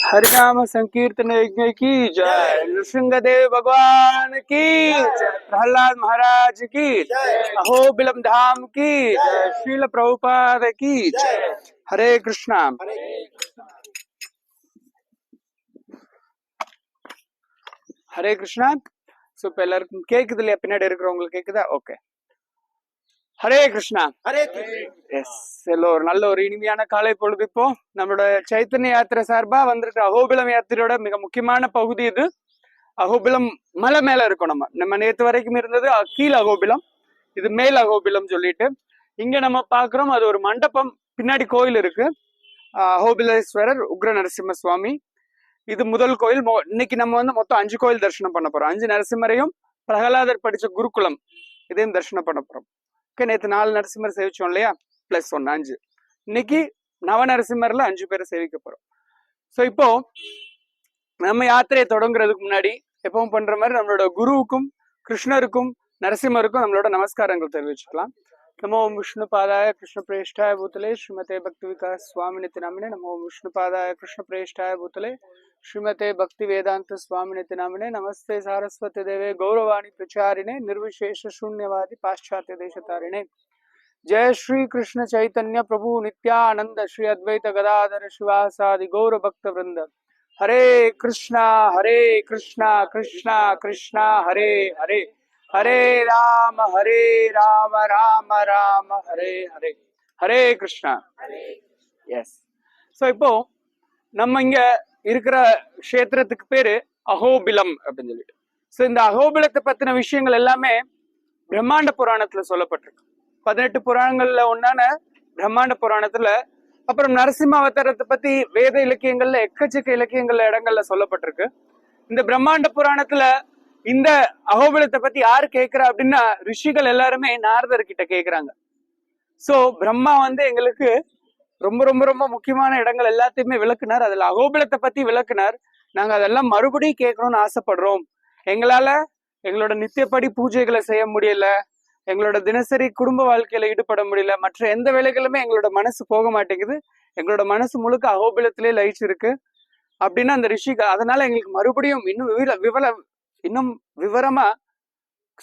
हरिनाम संकीर्तन यज्ञ की जय, नृसिंहदेव भगवान की जय, प्रहलाद महाराज की जय, अहोबिलम धाम की जय, शील प्रभुपाद की जय. हरे कृष्णा. ஹரே கிருஷ்ணா. ஸோ இப்போ எல்லாருக்கும் கேக்குது இல்லையா? பின்னாடி இருக்கிறவங்களுக்கு கேக்குதா? ஓகே. ஹரே கிருஷ்ணா. எஸ், ஒரு நல்ல ஒரு இனிமையான காலை பொழுது. இப்போ நம்மளோட சைத்தன்ய யாத்திரை சார்பா வந்துட்டு அகோபிலம் யாத்திரையோட மிக முக்கியமான பகுதி இது. அகோபிலம் மலை மேல இருக்கும். நம்ம நேற்று வரைக்கும் இருந்தது கீழ் அகோபிலம், இது மேல் அகோபிலம் சொல்லிட்டு இங்க நம்ம பாக்குறோம். அது ஒரு மண்டபம், பின்னாடி கோயில் இருக்கு. அகோபிலேஸ்வரர் உக்ர நரசிம்ம சுவாமி, இது முதல் கோயில். இன்னைக்கு நம்ம வந்து மொத்தம் 5 கோயில் தரிசனம் பண்ண போறோம். 5 நரசிம்மரையும் பிரகலாதர் படிச்ச குருகுலம் இதையும் தரிசனம் பண்ண போறோம். நேற்று 4 நரசிம்மர் சேவிச்சோம் இல்லையா, பிளஸ் 1 5. இன்னைக்கு நவ நரசிம்மர்ல 5 பேரை சேவிக்க போறோம். ஸோ இப்போ நம்ம யாத்திரையை தொடங்குறதுக்கு முன்னாடி எப்பவும் பண்ற மாதிரி நம்மளோட குருவுக்கும் கிருஷ்ணருக்கும் நரசிம்மருக்கும் நம்மளோட நமஸ்காரங்கள் தெரிவிச்சுக்கலாம். நமோ விஷ்ணு பாதாய கிருஷ்ண பிரேஷ்டாய பூத்தலே ஸ்ரீமதே பக்தி விகாஸ் சுவாமி நித்தி நாமினே. நமோ விஷ்ணு பாதாய கிருஷ்ண பிரேஷ்டாய பூத்தலே ஸ்ரீமதே பக்தி வேதாந்த சுவாமி நித்தி நாமினே. நமஸ்தே சாரஸ்வதி தேவே கௌரவாணி பிரச்சாரிणे निर्विशेष शून्यवादी पाश्चात्य देशतारिणे. जय श्री कृष्ण चैतन्य प्रभु नित्यानंद श्री अद्वैत गदाधर शिवासादि गौर भक्त वृंद. हरे कृष्णा कृष्णा कृष्णा हरे हरे, हरे राम राम राम हरे हरे, हरे कृष्णा. எஸ். ஸோ இப்போ நம்ம இங்க இருக்கிற கஷேத்திரத்துக்கு பேரு அகோபிலம் அப்படின்னு சொல்லிட்டு. ஸோ இந்த அகோபிலத்தை பத்தின விஷயங்கள் எல்லாமே பிரம்மாண்ட புராணத்துல சொல்லப்பட்டிருக்கு. 18 புராணங்கள்ல ஒன்னான பிரம்மாண்ட புராணத்துல, அப்புறம் நரசிம்ம அவதாரத்தை பத்தி வேத இலக்கியங்கள்ல எக்கச்சக்க இலக்கியங்கள்ல இடங்கள்ல சொல்லப்பட்டிருக்கு. இந்த பிரம்மாண்ட புராணத்துல இந்த அகோபிலத்தை பத்தி யாரு கேட்கிறா அப்படின்னா, ரிஷிகள் எல்லாருமே நாரதர் கிட்ட கேக்குறாங்க. சோ பிரம்மா வந்து எங்களுக்கு ரொம்ப ரொம்ப ரொம்ப முக்கியமான இடங்கள் எல்லாத்தையுமே விளக்குனார். அதுல அகோபிலத்தை பத்தி விளக்குனார். நாங்க அதெல்லாம் மறுபடியும் கேட்கணும்னு ஆசைப்படுறோம். எங்களால எங்களோட நித்தியப்படி பூஜைகளை செய்ய முடியல, எங்களோட தினசரி குடும்ப வாழ்க்கையில ஈடுபட முடியல, மற்ற எந்த வேலைகளுமே எங்களோட மனசு போக மாட்டேங்குது, எங்களோட மனசு முழுக்க அகோபிலத்திலே லயிச்சு இருக்கு அப்படின்னா அந்த ரிஷிகள், அதனால எங்களுக்கு மறுபடியும் இன்னும் விவரமா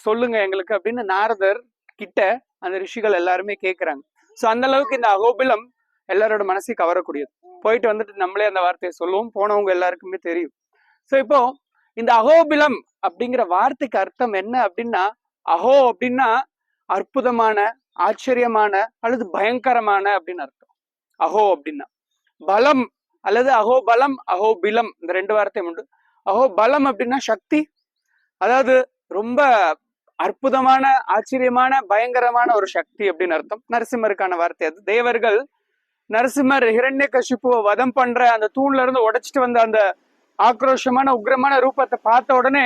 சொல்லுங்க எங்களுக்கு அப்படின்னு நாரதர் கிட்ட அந்த ரிஷிகள் எல்லாருமே கேட்கிறாங்க. ஸோ அந்த அளவுக்கு இந்த அகோபிலம் எல்லாரோட மனசையும் கவரக்கூடியது. போயிட்டு வந்துட்டு நம்மளே அந்த வார்த்தையை சொல்லுவோம், போனவங்க எல்லாருக்குமே தெரியும். ஸோ இப்போ இந்த அகோபிலம் அப்படிங்கிற வார்த்தைக்கு அர்த்தம் என்ன அப்படின்னா, அகோ அப்படின்னா அற்புதமான, ஆச்சரியமான அல்லது பயங்கரமான அப்படின்னு அர்த்தம். அகோ அப்படின்னா பலம் அல்லது அகோபலம் அகோபிலம், இந்த 2 வார்த்தையும் உண்டு. அகோபலம் அப்படின்னா சக்தி, அதாவது ரொம்ப அற்புதமான, ஆச்சரியமான, பயங்கரமான ஒரு சக்தி அப்படின்னு அர்த்தம். நரசிம்மருக்கான வார்த்தை அது. தேவர்கள் நரசிம்மர் ஹிரண்யகசிப்புவை வதம் பண்ற அந்த தூண்ல இருந்து உடைச்சிட்டு வந்த அந்த ஆக்ரோஷமான உக்ரமான ரூபத்தை பார்த்த உடனே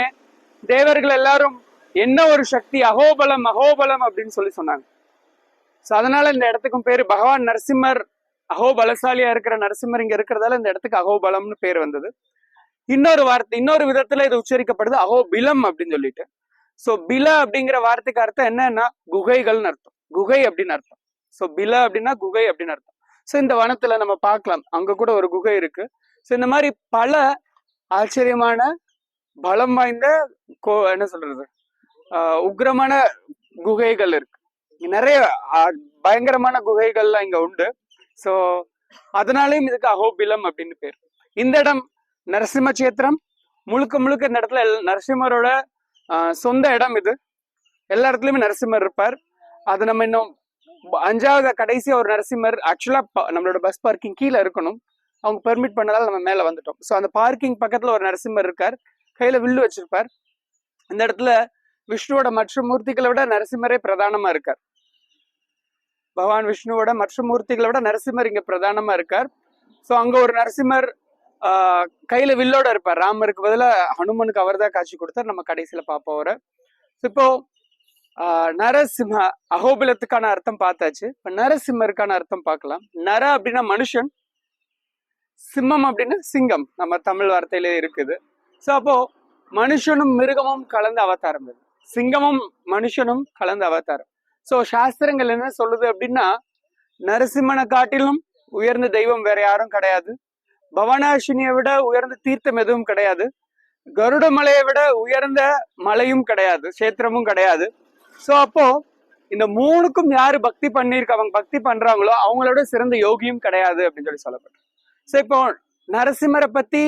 தேவர்கள் எல்லாரும் என்ன ஒரு சக்தி, அகோபலம் அகோபலம் அப்படின்னு சொன்னாங்க. ஸோ அதனால இந்த இடத்துக்கும் பேரு பகவான் நரசிம்மர் அகோபலசாலியா இருக்கிற நரசிம்மர் இங்க இருக்கிறதால இந்த இடத்துக்கு அகோபலம்னு பேர் வந்தது. இன்னொரு வார்த்தை, இன்னொரு விதத்துல இது உச்சரிக்கப்படுது அகோபிலம் அப்படின்னு சொல்லிட்டு. சோ பில அப்படிங்கிற வார்த்தைக்கு அர்த்தம் என்னன்னா குகைகள்னு அர்த்தம், குகை அப்படின்னு அர்த்தம். சோ பில அப்படின்னா குகை அப்படின்னு அர்த்தம். சோ இந்த வனத்துல நம்ம பார்க்கலாம், அங்க கூட ஒரு குகை இருக்கு. சோ இந்த மாதிரி பல ஆச்சரியமான பலம் வாய்ந்த என்ன சொல்றது உக்ரமான குகைகள் இருக்கு. நிறைய பயங்கரமான குகைகள்லாம் இங்க உண்டு. சோ அதனாலயும் இதுக்கு அகோபிலம் அப்படின்னு பேர். இந்த இடம் நரசிம்ம கஷேத்திரம், முழுக்க முழுக்க இந்த இடத்துல நரசிம்மரோட சொந்த இடம் இது. எல்லா இடத்துலயுமே நரசிம்மர் இருப்பார். அது நம்ம இன்னும் 5வது கடைசியா ஒரு நரசிம்மர் ஆக்சுவலா நம்மளோட பஸ் பார்க்கிங் கீழே இருக்கணும், அவங்க பெர்மிட் பண்ணதால நம்ம மேல வந்துட்டோம். ஸோ அந்த பார்க்கிங் பக்கத்துல ஒரு நரசிம்மர் இருக்கார், கையில வில்லு வச்சிருப்பார். இந்த இடத்துல விஷ்ணுவோட மற்ற மூர்த்திகளை விட நரசிம்மரே பிரதானமா இருக்கார். பகவான் விஷ்ணுவோட மற்ற மூர்த்திகளை விட நரசிம்மர் இங்க பிரதானமா இருக்கார். ஸோ அங்க ஒரு நரசிம்மர் கையில வில்லோட இருப்பார். ராமருக்கு பதிலாக ஹனுமனுக்கு அவர் தான் காட்சி கொடுத்தார். நம்ம கடைசியில பார்ப்போம் அவரை. இப்போ நரசிம்ம அகோபிலத்துக்கான அர்த்தம் பார்த்தாச்சு. இப்ப நரசிம்மருக்கான அர்த்தம் பார்க்கலாம். நர அப்படின்னா மனுஷன், சிம்மம் அப்படின்னு சிங்கம், நம்ம தமிழ் வார்த்தையிலே இருக்குது. ஸோ அப்போ மனுஷனும் மிருகமும் கலந்த அவதாரம் இது, சிங்கமும் மனுஷனும் கலந்த அவதாரம். ஸோ சாஸ்திரங்கள் என்ன சொல்லுது அப்படின்னா, நரசிம்மனை காட்டிலும் உயர்ந்த தெய்வம் வேற யாரும் கிடையாது. பவனாசினியை விட உயர்ந்த தீர்த்தம் எதுவும் கிடையாது. கருட மலையை விட உயர்ந்த மலையும் கிடையாது, கஷேத்திரமும் கிடையாது. சோ அப்போ இந்த மூணுக்கும் யாரு பக்தி பண்ணிருக்காங்க, பக்தி பண்றாங்களோ அவங்களோட சிறந்த யோகியும் கிடையாது அப்படின்னு சொல்லப்பட்டு. சோ இப்போ நரசிம்மரை பத்தி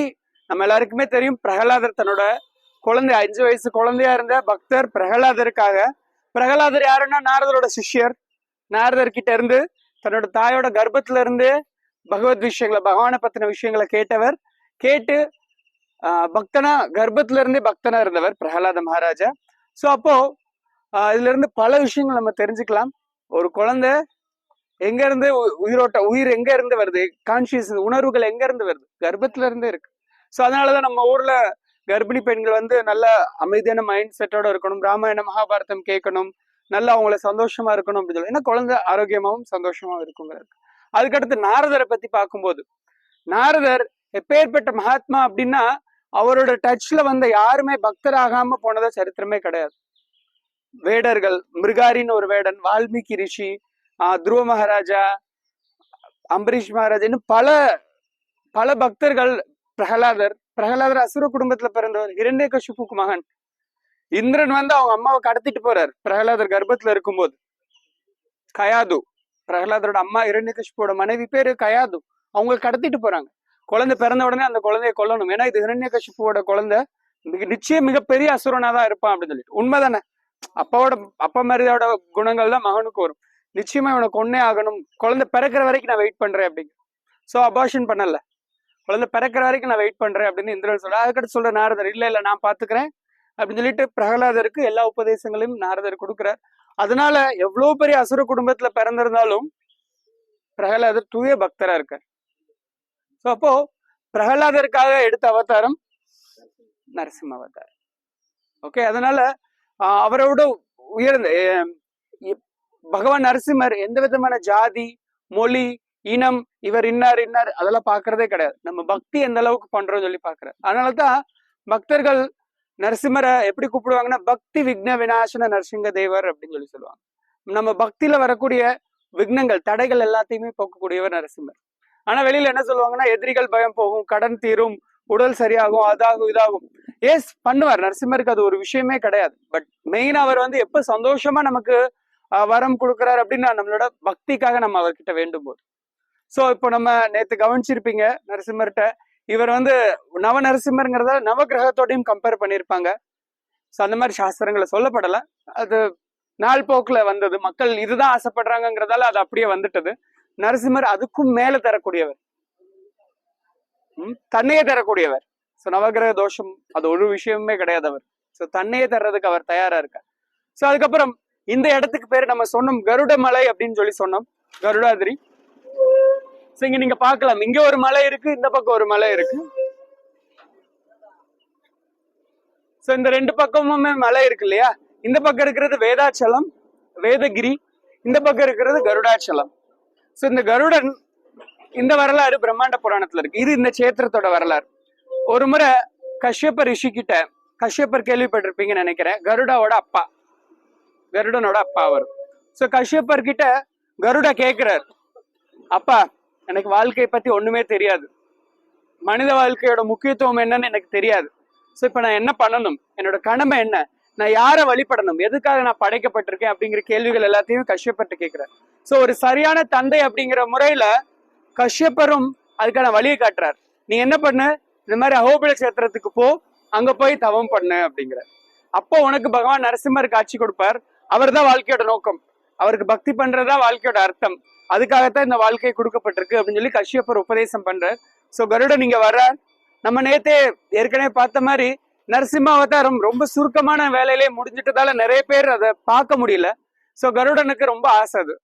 நம்ம எல்லாருக்குமே தெரியும். பிரகலாதர் தன்னோட குழந்தை 5 வயசு குழந்தையா இருந்த பக்தர் பிரகலாதருக்காக, பிரகலாதர் யாருன்னா நாரதரோட சிஷ்யர். நாரதர் கிட்ட இருந்து தன்னோட தாயோட கர்ப்பத்துல இருந்து பகவத் விஷயங்களை, பகவானை பத்தின விஷயங்களை கேட்டவர். கேட்டு பக்தனா கர்ப்பத்துல இருந்தே பக்தனா இருந்தவர் பிரகலாத மகாராஜா. சோ அப்போ இதுல இருந்து பல விஷயங்கள் நம்ம தெரிஞ்சுக்கலாம். ஒரு குழந்தை எங்க இருந்து உயிர் எங்க இருந்து வருது, கான்சியஸ் உணர்வுகள் எங்க இருந்து வருது, கர்ப்பத்துல இருந்தே இருக்கு. சோ அதனாலதான் நம்ம ஊர்ல கர்ப்பிணி பெண்கள் நல்ல அமைதியான மைண்ட் செட்டோட இருக்கணும், ராமாயணம் மகாபாரதம் கேட்கணும், நல்லா அவங்கள சந்தோஷமா இருக்கணும் அப்படின்னு சொல்லி, ஏன்னா குழந்தை ஆரோக்கியமாவும் சந்தோஷமாவும் இருக்குங்கிறது. அதுக்கடுத்து நாரதரை பத்தி பார்க்கும்போது, நாரதர் எப்பேற்பட்ட மகாத்மா அப்படின்னா, அவரோட டச்ல வந்த யாருமே பக்தர் ஆகாம போனதா சரித்திரமே கிடையாது. வேடர்கள், மிருகாரின்னு ஒரு வேடன், வால்மீகி ரிஷி, துருவ மகாராஜா, அம்பரீஷ் மகாராஜா, இன்னும் பல பல பக்தர்கள், பிரகலாதர் அசுர குடும்பத்துல பிறந்தவர், ஹிரண்யகசிபுக்கு மகன். இந்திரன் அவங்க அம்மாவை கடத்திட்டு போறார் பிரகலாதர் கர்ப்பத்துல இருக்கும்போது. கயாது, பிரகலாதரோட அம்மா ஹிரண்யகசிபுவோட மனைவி பேரு கயாது. அவங்க கடத்திட்டு போறாங்க. குழந்தை பிறந்த உடனே அந்த குழந்தைய கொல்லணும், ஏன்னா இது ஹிரண்யகசிபுவோட குழந்தை, நிச்சயம் மிகப்பெரிய அசுரனாதான் இருப்பான் அப்படின்னு சொல்லிட்டு. உண்மைதானே? அப்பா மாதிரியோட குணங்கள் தான் மகனுக்கு வரும். நிச்சயமா இவனை கொன்னே ஆகணும், குழந்தை பிறக்கிற வரைக்கும் நான் வெயிட் பண்றேன் அப்படிங்க. சோ அபார்ஷன் பண்ணல, குழந்தை பிறக்கிற வரைக்கும் நான் வெயிட் பண்றேன் அப்படின்னு இந்திரன் சொல்ற. அதுக்கடுத்து சொல்ற நாரதர், இல்ல நான் பாத்துக்கிறேன் அப்படின்னு சொல்லிட்டு பிரகலாதருக்கு எல்லா உபதேசங்களையும் நாரதர் கொடுக்குறார். அதனால எவ்வளவு பெரிய அசுர குடும்பத்துல பிறந்திருந்தாலும் பிரகலாதர் தூய பக்தரா இருக்கார். சோ அப்போ பிரகலாதருக்காக எடுத்த அவதாரம் நரசிம்ம அவதாரம். ஓகே, அதனால அவரோட உயர்ந்த பகவான் நரசிம்மர் எந்த விதமான ஜாதி, மொழி, இனம், இவர் இன்னார் அதெல்லாம் பாக்குறதே கிடையாது. நம்ம பக்தி எந்த அளவுக்கு பண்றோம்னு சொல்லி பாக்குறாரு. அதனாலதான் பக்தர்கள் நரசிம்மரை எப்படி கூப்பிடுவாங்கன்னா, பக்தி விக்ன விநாசன நரசிங்க தேவர் அப்படின்னு சொல்லி சொல்லுவாங்க. நம்ம பக்தியில வரக்கூடிய விக்னங்கள், தடைகள் எல்லாத்தையுமே போக்கக்கூடியவர் நரசிம்மர். ஆனா வெளியில என்ன சொல்லுவாங்கன்னா, எதிரிகள் பயம் போகும், கடன் தீரும், உடல் சரியாகும், அதாகும் இதாகும். எஸ் பண்ணுவார், நரசிம்மருக்கு அது ஒரு விஷயமே கிடையாது. பட் மெயின் அவர் எப்ப சந்தோஷமா நமக்கு வரம் கொடுக்குறாரு அப்படின்னா, நம்மளோட பக்திக்காக நம்ம அவர்கிட்ட வேண்டும் போது. சோ இப்போ நம்ம நேத்து கவனிச்சிருப்பீங்க நரசிம்மர்கிட்ட, இவர் நவ நரசிம்மருங்கிறத நவகிரகத்தோடையும் கம்பேர் பண்ணியிருப்பாங்க. ஸோ அந்த மாதிரி சாஸ்திரங்களை சொல்லப்படலை, அது நாள் போக்குல வந்தது. மக்கள் இதுதான் ஆசைப்படுறாங்கிறதால அது அப்படியே வந்துட்டது. நரசிம்மர் அதுக்கும் மேல தரக்கூடியவர், தன்னையே தரக்கூடியவர். ஸோ நவகிரக தோஷம் அது ஒரு விஷயமே கிடையாது. அவர் ஸோ தன்னையே தர்றதுக்கு அவர் தயாரா இருக்கார். ஸோ அதுக்கப்புறம் இந்த இடத்துக்கு பேர் நம்ம சொன்னோம் கருட மலை அப்படின்னு சொல்லி சொன்னோம், கருடாதிரி. ஸோ இங்க நீங்க பார்க்கலாம், இங்க ஒரு மலை இருக்கு, இந்த பக்கம் ஒரு மலை இருக்கு. ஸோ இந்த ரெண்டு பக்கமுமே மலை இருக்கு இல்லையா? இந்த பக்கம் இருக்கிறது வேதாச்சலம், வேதகிரி, இந்த பக்கம் இருக்கிறது கருடாச்சலம். ஸோ இந்த கருடன், இந்த வரலாறு பிரம்மாண்ட புராணத்துல இருக்கு. இது இந்த கஷேத்திரத்தோட வரலாறு. ஒரு முறை கஷ்யப்பர் ரிஷி கிட்ட, கஷ்யப்பர் கேள்விப்பட்டிருப்பீங்கன்னு நினைக்கிறேன், கருடனோட அப்பா அவர். சோ கஷ்யப்பர் கிட்ட கருடா கேக்குறாரு, அப்பா எனக்கு வாழ்க்கையை பத்தி ஒண்ணுமே தெரியாது, மனித வாழ்க்கையோட முக்கியத்துவம் என்னன்னு எனக்கு தெரியாது. சோ இப்ப நான் என்ன பண்ணணும், என்னோட கடமை என்ன, நான் யாரை வழிபடணும், எதுக்காக நான் படைக்கப்பட்டிருக்கேன் அப்படிங்கிற கேள்விகள் எல்லாத்தையும் கஷ்யப்பட்டு கேட்கிறார். சோ ஒரு சரியான தந்தை அப்படிங்கிற முறையில கஷ்யப்பரும் அதுக்கான வழியை காட்டுறார். நீ என்ன பண்ணு, இந்த மாதிரி அஹோபில கஷேத்திரத்துக்கு போ, அங்க போய் தவம் பண்ணு அப்படிங்கிற. அப்போ உனக்கு பகவான் நரசிம்மர் காட்சி கொடுப்பார். அவர் தான் வாழ்க்கையோட நோக்கம், அவருக்கு பக்தி பண்றதா வாழ்க்கையோட அர்த்தம், அதுக்காகத்தான் இந்த வாழ்க்கை கொடுக்கப்பட்டிருக்கு அப்படின்னு சொல்லி கஷ்யப்பர் உபதேசம் பண்றார். சோ கருடன் நீங்க வர்ற, நம்ம நேத்தே ஏற்கனவே பார்த்த மாதிரி நரசிம்ம அவதாரம் ரொம்ப சுருக்கமான வேலையிலே முடிஞ்சிட்டதால நிறைய பேர் அதை பார்க்க முடியல. சோ கருடனுக்கு ரொம்ப ஆசை அது.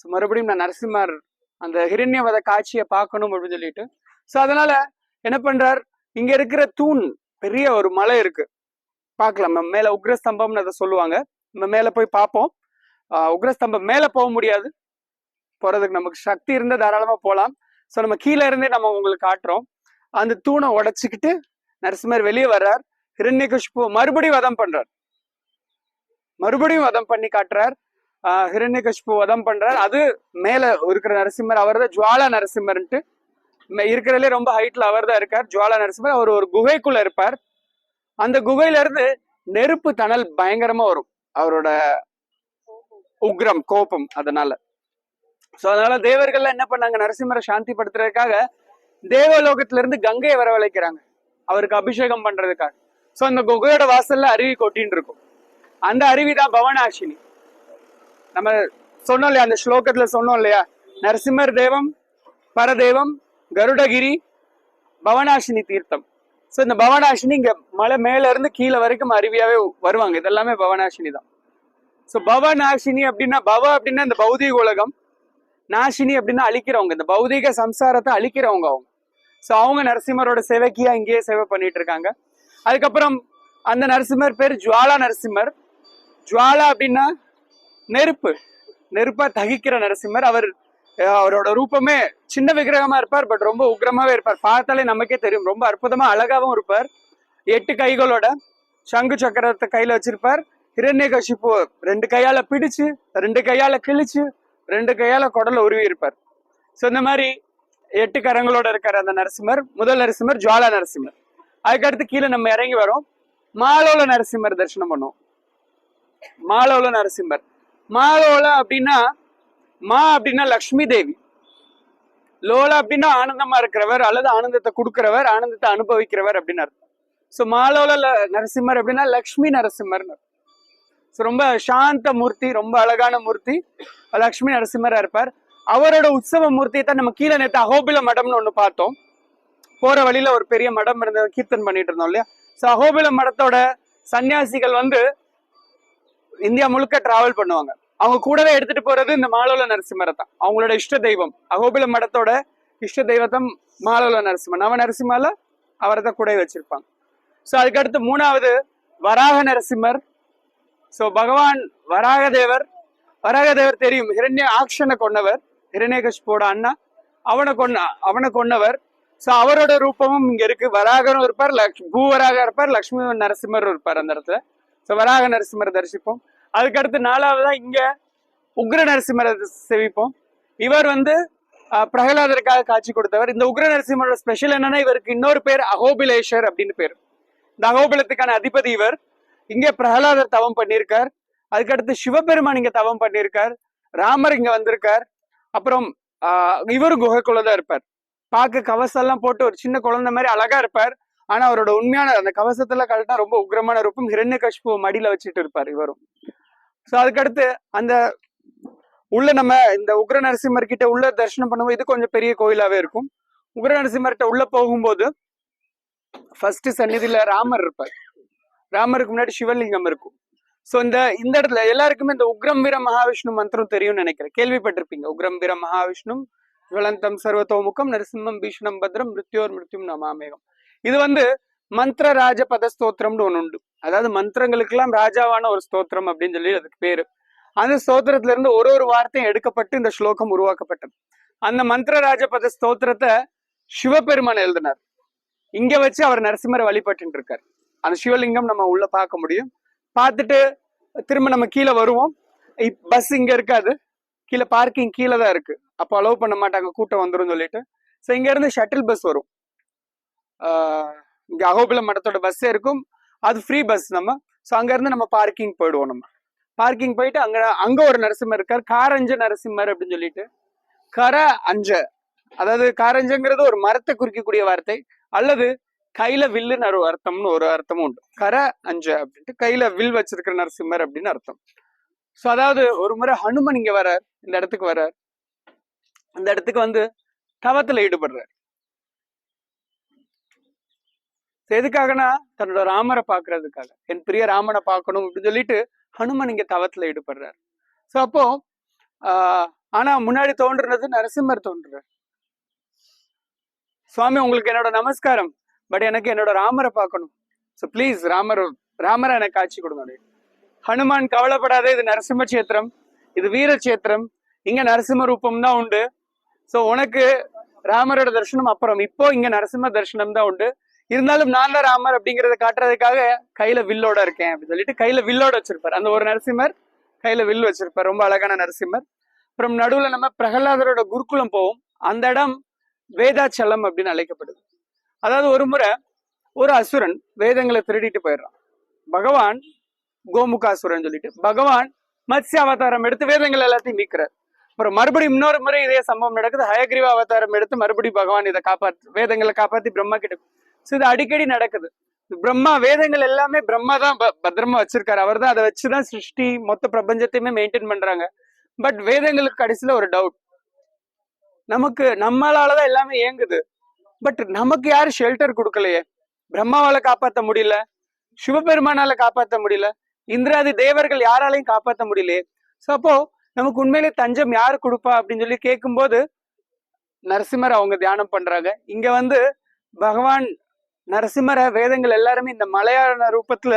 ஸோ மறுபடியும் நான் நரசிம்மர் அந்த ஹிரண்யவத காட்சியை பார்க்கணும் அப்படின்னு சொல்லிட்டு, ஸோ அதனால என்ன பண்றார், இங்க இருக்கிற தூண், பெரிய ஒரு மலை இருக்கு, பார்க்கலாம். நம்ம மேல உக்ரஸ்தம்பம்னு அதை சொல்லுவாங்க, நம்ம மேல போய் பார்ப்போம். உக்ரஸ்தம்பம் மேல போக முடியாது, போறதுக்கு நமக்கு சக்தி இருந்தா தாராளமா போகலாம். ஸோ நம்ம கீழே இருந்தே நம்ம உங்களுக்கு காட்டுறோம். அந்த தூணை உடைச்சுக்கிட்டு நரசிம்மர் வெளியே வர்றார். ஹிரண்யகசிபு மறுபடியும் வதம் பண்றார், மறுபடியும் வதம் பண்ணி காட்டுறார். ஹிரண்யகசிபு வதம் பண்றார். அது மேல இருக்கிற நரசிம்மர், அவர் தான் ஜுவாலா நரசிம்மர்ன்ட்டு இருக்கிறதுலே ரொம்ப ஹைட்ல அவர் தான் இருக்கார், ஜுவாலா நரசிம்மர். அவர் ஒரு குகைக்குள்ள இருப்பார். அந்த குகையில இருந்து நெருப்பு தணல் பயங்கரமா வரும், அவரோட உக்ரம் கோபம். அதனால சோ அதனால தேவர்கள் என்ன பண்ணாங்க, நரசிம்மரை சாந்தி படுத்துறதுக்காக தேவலோகத்துல இருந்து கங்கையை வரவழைக்கிறாங்க அவருக்கு அபிஷேகம் பண்றதுக்காக. சோ அந்த குகையோட வாசல்ல அருவி கொட்டின்னு இருக்கும். அந்த அருவி தான் பவனாசினி. நம்ம சொன்னோம் இல்லையா, அந்த ஸ்லோகத்துல சொன்னோம் இல்லையா, நரசிம்மர் தேவம், பரதேவம், கருடகிரி, பவனாசினி தீர்த்தம். சோ இந்த பவனாசினி இங்க மலை மேல இருந்து கீழே வரைக்கும் அருவியாவே வருவாங்க. இதெல்லாமே பவனாசினி தான். சோ பவநாசினி அப்படின்னா, பவ அப்படின்னா இந்த பௌதிக உலகம், நாசினி அப்படின்னா அழிக்கிறவங்க, இந்த பௌதிக சம்சாரத்தை அழிக்கிறவங்க அவங்க. சோ அவங்க நரசிம்மரோட சேவைக்கியா இங்கேயே சேவை பண்ணிட்டு இருக்காங்க. அதுக்கப்புறம் அந்த நரசிம்மர் பேர் ஜுவாலா நரசிம்மர். ஜுவாலா அப்படின்னா நெருப்பு, நெருப்பா தகிக்கிற நரசிம்மர். அவரோட ரூபமே சின்ன விக்கிரகமா இருப்பார், பட் ரொம்ப உக்ரமாவே இருப்பார். பார்த்தாலே நமக்கே தெரியும், ரொம்ப அற்புதமா அழகாவும் இருப்பார். 8 கைகளோட சங்கு சக்கரத்தை கையில வச்சிருப்பார். ஹிரண்யகசிப்பு 2 கையால பிடிச்சு, 2 கையால கிழிச்சு, 2 கையால குடல உருவி இருப்பார். சோ இந்த மாதிரி 8 கரங்களோட இருக்கார் அந்த நரசிம்மர். முதல் நரசிம்மர் ஜுவாலா நரசிம்மர். அதுக்கடுத்து கீழே நம்ம இறங்கி வரோம், மாலோல நரசிம்மர் தரிசனம் பண்ணுவோம். மாலோல நரசிம்மர். மாலோல அப்படின்னா, மா அப்படின்னா லக்ஷ்மி தேவி, லோலா அப்படின்னா ஆனந்தமா இருக்கிறவர் அல்லது ஆனந்தத்தை கொடுக்கிறவர், ஆனந்தத்தை அனுபவிக்கிறவர் அப்படின்னு அர்த்தம். சோ மாலோல நரசிம்மர் அப்படின்னா லக்ஷ்மி நரசிம்மர். ரொம்ப சாந்த மூர்த்தி, ரொம்ப அழகான மூர்த்தி, லக்ஷ்மி நரசிம்மரா இருப்பார். அவரோட உற்சவ மூர்த்தியை தான் நம்ம கீழே நேற்று அகோபில மடம்னு ஒண்ணு பார்த்தோம். போற வழியில ஒரு பெரிய மடம் இருந்தது, கீர்த்தன் பண்ணிட்டு இருந்தோம் இல்லையா. சோ அகோபில மடத்தோட சன்னியாசிகள் இந்தியா முழுக்க டிராவல் பண்ணுவாங்க. அவங்க கூடவே எடுத்துட்டு போறது இந்த மாலோல நரசிம்மரை தான், அவங்களோட இஷ்ட தெய்வம். அகோபில மடத்தோட இஷ்ட தெய்வத்தம் மாலோல நரசிம்மர், நவ நரசிம்மால அவரை தான் கூட வச்சிருப்பாங்க. சோ அதுக்கடுத்து 3வது வராக நரசிம்மர். சோ பகவான் வராகதேவர். வராகதேவர் தெரியும், ஹிரண்ய ஆக்ஷனை கொன்னவர், ஹிரண்யகசிபோட அண்ணா, அவனை கொன்னவர். சோ அவரோட ரூபமும் இங்க இருக்கு. வராகரும் இருப்பார், பூவராக இருப்பார், லட்சுமி நரசிம்மரும் இருப்பார் அந்த இடத்துல. சோ வராக நரசிம்மரை தரிசிப்போம். அதுக்கடுத்து 4வதா இங்க உக்ர நரசிம்மரை செவிப்போம். இவர் பிரகலாதருக்காக காட்சி கொடுத்தவர். இந்த உக்ர நரசிம்மரோட ஸ்பெஷல் என்னன்னா, இவருக்கு இன்னொரு பேர் அகோபிலேஷர் அப்படின்னு பேர். இந்த அகோபிலத்துக்கான அதிபதி இவர். இங்க பிரகலாதர் தவம் பண்ணியிருக்கார். அதுக்கடுத்து சிவபெருமான் இங்க தவம் பண்ணியிருக்கார். ராமர் இங்க வந்திருக்கார். அப்புறம் இவரும் குகைக்குள்ளதான் இருப்பார். பார்க்க கவசம் எல்லாம் போட்டு ஒரு சின்ன குழந்தை மாதிரி அழகா இருப்பார். ஆனா அவரோட உண்மையான அந்த கவசத்துல கழட்டா ரொம்ப உக்ரமான ரூபம், ஹிரண்யகசிபு மடியில வச்சுட்டு இருப்பார் இவரும். சோ அதுக்கடுத்து அந்த உள்ள நம்ம இந்த உக்ர நரசிம்மர் கிட்ட உள்ள தரிசனம் பண்ணும்போது, இது கொஞ்சம் பெரிய கோயிலாவே இருக்கும். உக்ர நரசிம்மர்கிட்ட உள்ள போகும்போது ஃபர்ஸ்ட் சந்நிதியில ராமர் இருப்பார். ராமருக்கு முன்னாடி சிவலிங்கம் இருக்கும். சோ இந்த இடத்துல எல்லாருக்குமே இந்த உக்ரம் வீர மகாவிஷ்ணு மந்திரம் தெரியும்னு நினைக்கிறேன், கேள்விப்பட்டிருப்பீங்க. உக்ரம் வீர மகாவிஷ்ணு ஜுவலந்தம் சர்வதோமுகம் நரசிம்மம் பீஷ்ணம் பத்ரம் மிருத்யோர் மிருத்யும் நமாமேகம். இது மந்திர ராஜபத ஸ்தோத்திரம்னு ஒண்ணு உண்டு. அதாவது மந்திரங்களுக்கு எல்லாம் ராஜாவான ஒரு ஸ்தோத்திரம் அப்படின்னு சொல்லி அதுக்கு பேரு. அந்த ஸ்தோத்திரத்துல இருந்து ஒரு வார்த்தையும் எடுக்கப்பட்டு இந்த ஸ்லோகம் உருவாக்கப்பட்டது. அந்த மந்திர ராஜபத ஸ்தோத்திரத்தை சிவபெருமான் எழுதினார். இங்க வச்சு அவர் நரசிம்மரை வழிபட்டு இருக்காரு. அந்த சிவலிங்கம் நம்ம உள்ள பார்க்க முடியும். பார்த்துட்டு திரும்ப நம்ம கீழே வருவோம். பஸ் இங்க இருக்காது, கீழே பார்க்கிங் கீழே தான் இருக்கு. அப்போ அலோவ் பண்ண மாட்டாங்க, கூட்டம் வந்துடும் சொல்லிட்டு. ஸோ இங்க இருந்து ஷட்டில் பஸ் வரும். இங்க அகோபில மடத்தோட பஸ்ஸே இருக்கும், அது ஃப்ரீ பஸ் நம்ம. ஸோ அங்க இருந்து நம்ம பார்க்கிங் போயிடுவோம். நம்ம பார்க்கிங் போயிட்டு அங்க ஒரு நரசிம்மர் இருக்கார், காரஞ்ச நரசிம்மர் அப்படின்னு சொல்லிட்டு. கர அஞ்ச, அதாவது காரஞ்சங்கிறது ஒரு மரத்தை குறிக்கக்கூடிய வார்த்தை, அல்லது கையில வில்லுன்னு ஒரு அர்த்தம்னு ஒரு அர்த்தமும் உண்டு. கர அஞ்ச அப்படின்ட்டு கையில வில் வச்சிருக்கிற நரசிம்மர் அப்படின்னு அர்த்தம். சோ அதாவது ஒரு முறை ஹனுமன் இங்க வர்றார், இந்த இடத்துக்கு வர்றார். இந்த இடத்துக்கு தவத்துல ஈடுபடுறார். எதுக்காகனா தன்னோட ராமரை பாக்குறதுக்காக, என் பிரிய ராமனை பார்க்கணும் அப்படின்னு சொல்லிட்டு ஹனுமன் இங்க தவத்துல ஈடுபடுறார். சோ அப்போ ஆனா முன்னாடி தோன்றுறது நரசிம்மர் தோன்றுறார். சுவாமி உங்களுக்கு என்னோட நமஸ்காரம், பட் எனக்கு என்னோட ராமரை பார்க்கணும், ஸோ ப்ளீஸ் ராமரை எனக்கு காட்சி கொடுங்க. ஹனுமான் கவலைப்படாத, இது நரசிம்ம கஷேத்திரம், இது வீர கஷேத்திரம், இங்க நரசிம்ம ரூபம் தான் உண்டு. ஸோ உனக்கு ராமரோட தரிசனம் அப்புறம், இப்போ இங்க நரசிம்ம தரிசனம் தான் உண்டு. இருந்தாலும் நான் தான் ராமர் அப்படிங்கிறத காட்டுறதுக்காக கையில வில்லோட இருக்கேன் அப்படின்னு சொல்லிட்டு கையில வில்லோட வச்சிருப்பார். அந்த ஒரு நரசிம்மர் கையில வில் வச்சிருப்பார், ரொம்ப அழகான நரசிம்மர். அப்புறம் நடுவுல நம்ம பிரகலாதரோட குருகுலம் போவோம். அந்த இடம் வேதாச்சலம் அப்படின்னு அழைக்கப்படுது. அதாவது ஒரு முறை ஒரு அசுரன் வேதங்களை திருடிட்டு போயிடுறான். பகவான் கோமுகாசுரன் சொல்லிட்டு பகவான் மத்ஸ்ய அவதாரம் எடுத்து வேதங்கள் எல்லாத்தையும் மீட்கிறார். அப்புறம் மறுபடியும் இன்னொரு முறை இதே சம்பவம் நடக்குது. ஹயக்ரீவ அவதாரம் எடுத்து மறுபடியும் பகவான் இதை வேதங்களை காப்பாத்தி பிரம்மா கிட்ட. சோ இது அடிக்கடி நடக்குது. பிரம்மா வேதங்கள் எல்லாமே பிரம்மா தான் பத்திரமா வச்சிருக்காரு. அவர் தான் அதை வச்சுதான் சிருஷ்டி மொத்த பிரபஞ்சத்தையுமே மெயின்டைன் பண்றாங்க. பட் வேதங்களுக்கு கடைசியில ஒரு டவுட், நமக்கு நம்மளாலதான் எல்லாமே இயங்குது, பட் நமக்கு யாரும் ஷெல்டர் கொடுக்கலையே. பிரம்மாவால காப்பாற்ற முடியல, சிவபெருமானால காப்பாற்ற முடியல, இந்திராதி தேவர்கள் யாராலையும் காப்பாற்ற முடியலையே. சோ அப்போ நமக்கு உண்மையிலே தஞ்சம் யாரு கொடுப்பா அப்படின்னு சொல்லி கேட்கும்போது நரசிம்மர் அவங்க தியானம் பண்றாங்க. இங்க வந்து பகவான் நரசிம்மரை வேதங்கள் எல்லாருமே இந்த மலையாள ரூபத்துல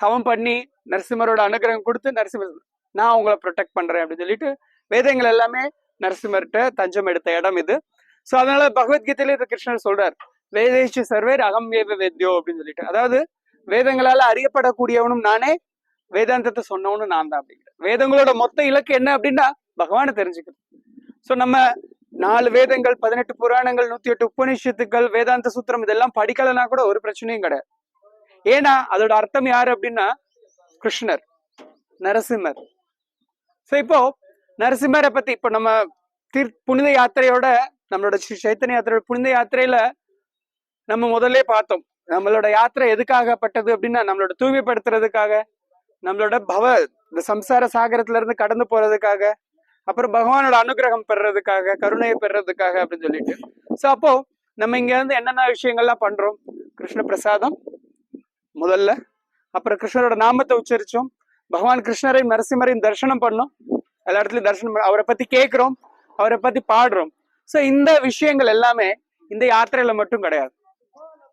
தவம் பண்ணி நரசிம்மரோட அனுகிரகம் கொடுத்து நரசிம்மர் நான் உங்களை ப்ரொடெக்ட் பண்றேன் அப்படின்னு சொல்லிட்டு வேதங்கள் எல்லாமே நரசிம்மர்கிட்ட தஞ்சம் எடுத்த இடம் இது. சோ அதனால பகவத்கீதையில இது கிருஷ்ணர் சொல்றார், வேதேஷு சர்வேர் அகம் வேத வேத்யோ அப்படின்னு சொல்லிட்டு. அதாவது வேதங்களால அறியப்படக்கூடியவனும் நானே, வேதாந்தத்தை சொன்னவனும் நான் தான் அப்படிங்கிற. வேதங்களோட மொத்த இலக்கு என்ன அப்படின்னா பகவானை தெரிஞ்சுக்கிறது. சோ நம்ம 4 வேதங்கள், 18 புராணங்கள், 108 உபநிஷத்துக்கள், வேதாந்த சூத்திரம் இதெல்லாம் படிக்கலனா கூட ஒரு பிரச்சனையும் கிடையாது. ஏன்னா அதோட அர்த்தம் யாரு அப்படின்னா கிருஷ்ணர், நரசிம்மர். சோ இப்போ நரசிம்மரை பத்தி இப்போ நம்ம புனித யாத்திரையோட நம்மளோட ஸ்ரீ சைத்தன்ய யாத்திரையோட புனித யாத்திரையில நம்ம முதல்ல பார்த்தோம், நம்மளோட யாத்திரை எதுக்காகப்பட்டது அப்படின்னா நம்மளோட தூய்மைப்படுத்துறதுக்காக, நம்மளோட இந்த சம்சார சாகரத்துல இருந்து கடந்து போறதுக்காக, அப்புறம் பகவானோட அனுகிரகம் பெறதுக்காக, கருணையை பெறதுக்காக அப்படின்னு சொல்லிட்டு. சோ அப்போ நம்ம இங்க வந்து என்னென்ன விஷயங்கள்லாம் பண்றோம், கிருஷ்ண பிரசாதம் முதல்ல, அப்புறம் கிருஷ்ணரோட நாமத்தை உச்சரிச்சோம், பகவான் கிருஷ்ணரையும் நரசிம்மரையும் தரிசனம் பண்ணோம், எல்லா இடத்துலயும் தரிசனம், அவரை பத்தி கேட்கிறோம், அவரை பத்தி பாடுறோம். சோ இந்த விஷயங்கள் எல்லாமே இந்த யாத்திரையில மட்டும் கிடையாது,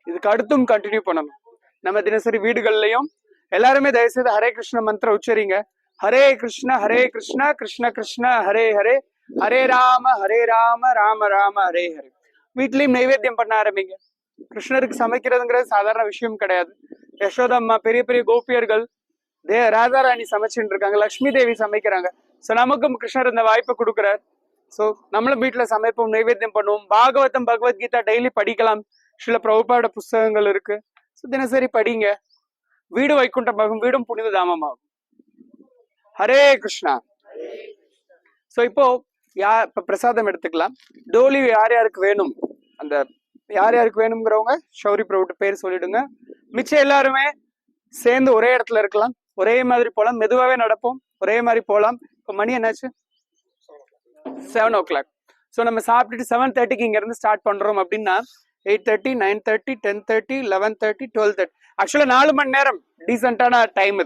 இதுக்கு அடுத்தும் கண்டினியூ பண்ணணும். நம்ம தினசரி வீடுகள்லயும் எல்லாருமே தயவுசெய்து ஹரே கிருஷ்ண மந்திரம் உச்சரிங்க. ஹரே கிருஷ்ண கிருஷ்ண கிருஷ்ண ஹரே ஹரே, ஹரே ராம ராம ராம ஹரே ஹரே. வீட்லயும் நைவேத்தியம் பண்ண ஆரம்பிங்க. கிருஷ்ணருக்கு சமைக்கிறதுங்கிறது சாதாரண விஷயம் கிடையாது. யசோதம்மா, பெரிய பெரிய கோபியர்கள், ராதாராணி சமைச்சுட்டு இருக்காங்க, லக்ஷ்மி தேவி சமைக்கிறாங்க. சோ நமக்கும் கிருஷ்ணர் இந்த வாய்ப்பை கொடுக்குறார். சோ நம்மளும் வீட்டுல சமைப்போம், நைவேத்தியம் பண்ணுவோம். பாகவதம், பகவத்கீதா டெய்லி படிக்கலாம். சில பிரபுபாட புஸ்தகங்கள் இருக்கு, தினசரி படிங்க. வீடு வைகுண்டமாகும், வீடும் புனித தாமமாகும். ஹரே கிருஷ்ணா. சோ இப்போ இப்ப பிரசாதம் எடுத்துக்கலாம். டோலி யார் யாருக்கு வேணும், அந்த யார் யாருக்கு வேணுங்கிறவங்க ஷௌரி பிரபுட்டு பேர் சொல்லிடுங்க. மிச்சம் எல்லாருமே சேர்ந்து ஒரே இடத்துல இருக்கலாம், ஒரே மாதிரி போலாம், மெதுவாவே நடப்போம், ஒரே மாதிரி போலாம். இப்போ மணி என்னாச்சு? 7 o'clock. ஸோ நம்ம சாப்பிட்டுட்டு 7:30க்கு இங்க இருந்து ஸ்டார்ட் பண்றோம் அப்படின்னா 8:30, 9:30, 10:30, 11:30, 12:30. ஆக்சுவலா 4 மணி நேரம் டீசென்டான டைம்.